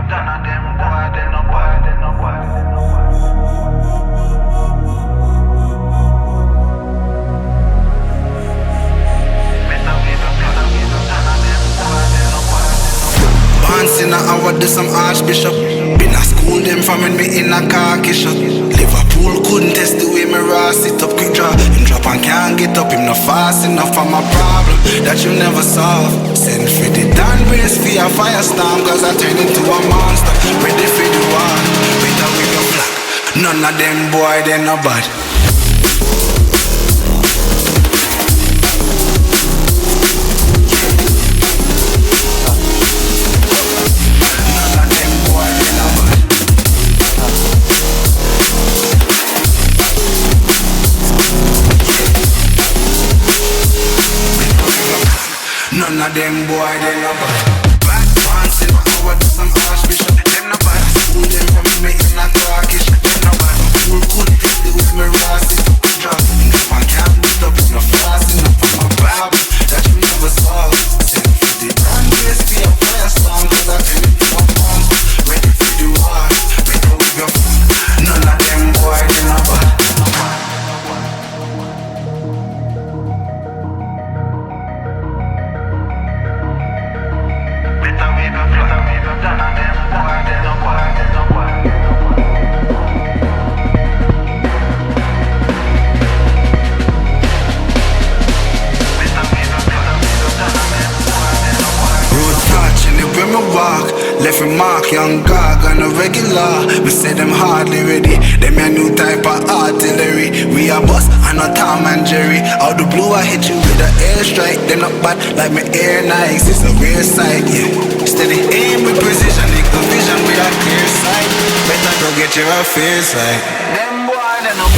none of them boy, they no boy, they no boy, they no boy. In a hour, do some archbishop. Been a school them from when me in a khaki shot. Liverpool couldn't test the way me raw sit up. Quick draw, him drop and can't get up. Him not fast enough for my problem that you never solve. Send for the Dan brace for a firestorm, cause I turn into a monster. Ready for the war, better with your flag. None of them boy, they no bad. None of them boy, they no bad. Back once in my hour, do some archbishop. Them no bad. School them from me in a crackish. Them no bad. School couldn't test the way me raw sit up and drop. If I can't beat up, it's no fast enough for my problem that you never solve. Send for the brand brace for your firestorm, cause I turn it to a monster. Ready for the war, better with your fun. None of them boy, they no bad. Left a mark, young gog on a regular. We say them hardly ready. Them a new type of artillery. We a boss and not Tom and Jerry. Out the blue I hit you with an airstrike. Them not bad like my air Nikes. It's a rare sight, yeah. Steady aim with precision, equal vision with a clear sight. Better go get your affairs right. Them boy, they no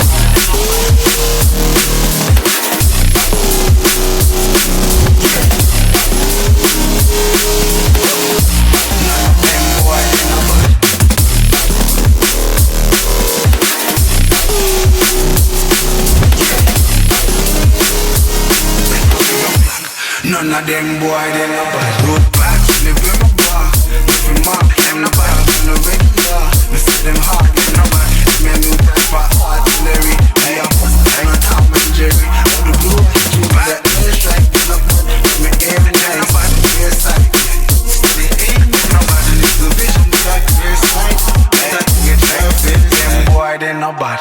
none of them boy, they no bad. Road back, live with my bar. Different mark, them no bad. On the regular, we see them hard, them no bad. Them a new type of artillery. I am boss, I'm a Tom and Jerry. Out the blue, you with the airstrike, they no bad. Them a air nice, clear sight. Steady aim, they no bad. And it's the vision, we got clear sight. Better to get your fit. Them boy, they no bad.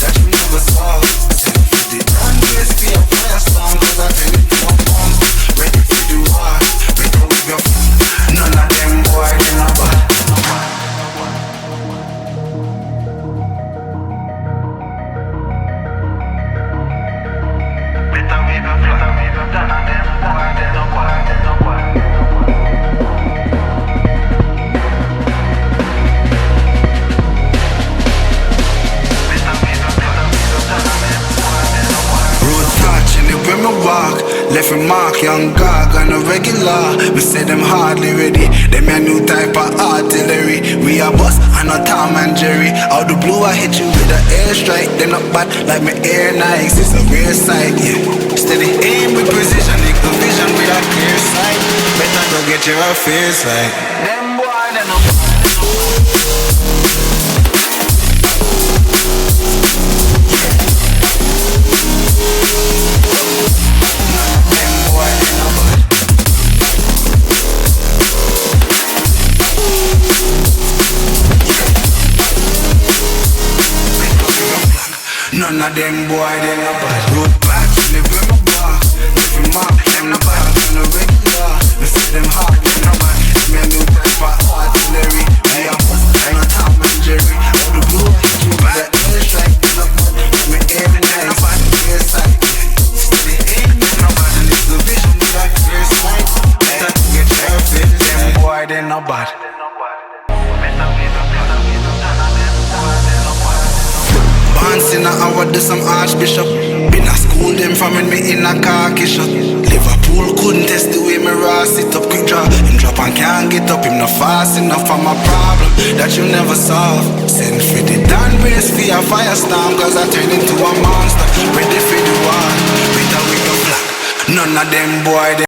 That you never solve. Send for the brand brace for your firestorm, cause I turn it to a monster. Ready for the war, better with your fun. None of them boy, they no bad. Better with your fun. None of them boy, they no bad, they no bad. When me walk, left a mark, young gog on a regular. We say them hardly ready. Them a new type of artillery. We a boss and not Tom and Jerry. Out the blue I hit you with an airstrike. They not bad like my air Nikes. It's a rare sight, yeah. Steady aim with precision, equal vision with a clear sight. Better go get your affairs right. Them boy, they no bad. None of them boy, they no bad. Road back, live with my bar. Different mark, them no bad. On the regular, we see them hard, them no bad. Me a new type of artillery. I am boss, I'm a Tom and Jerry. Out the blue, you with the airstrike, they no bad. Me air nice, clear sight. Steady aim, they no bad. And it's the vision, we got clear sight. Better to get your fit. Them boy, they no bad. Once in a hour, do some archbishop. Been a school them from when me in a khaki shot. Liverpool couldn't test the way me raw sit up. Quick draw, him drop and can't get up. Him not fast enough for my problem that you never solve. Send for the done race for a firestorm, cause I turn into a monster. Ready for the war, with a wig of black. None of them boy, they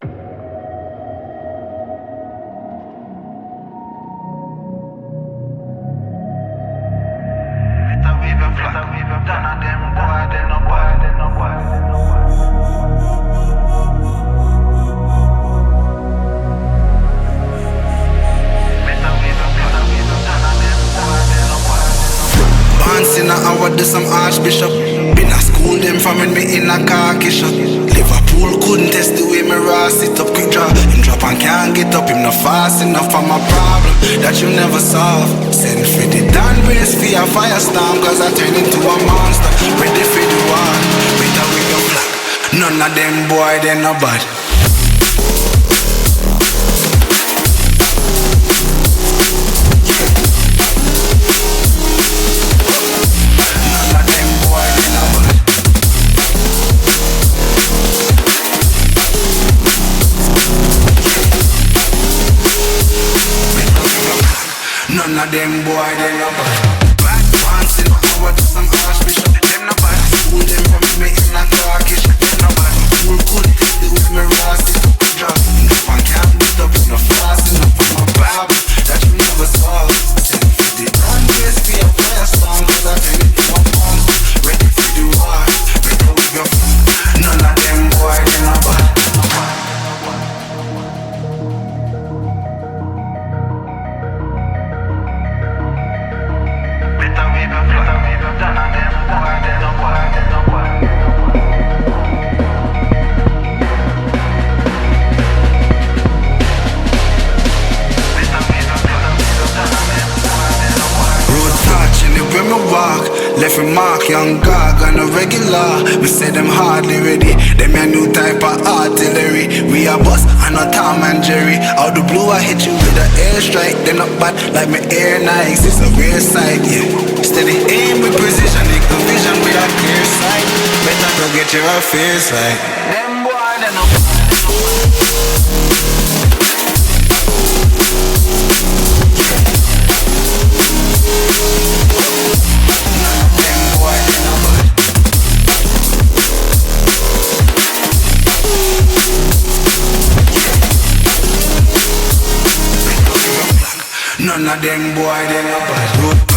in a hour, do some archbishop. Been a school them from when me in a khaki shop. Liverpool couldn't test the way me raw sit up. Quick draw, him drop and can't get up. Him not fast enough for my problem that you never solve. Send for the Dan race for a firestorm, cause I turn into a monster. Ready for the war, with a wig of black. None of them boy, they no bad. None of them boy, they no bad. Bad pants in the hour, do some archbishop. Them no bad. School them from me in a carkish. Them no bad. School couldn't test it with me rasty. Drop enough and can't get up. No fast enough for my Bible that you never solve. Send for the race for a firestorm, cause I turn it to a monster. Ready for the war, better we go. None of them boy, they no bad. Left a mark, young gog on a regular. We say them hardly ready. Them a new type of artillery. We a boss and not Tom and Jerry. Out the blue I hit you with an airstrike. They not bad like my air Nikes. It's a rare sight, yeah. Steady aim with precision, equal vision with a clear sight. Better go get your affairs right. Them boy, they no None of them boy, they no bad.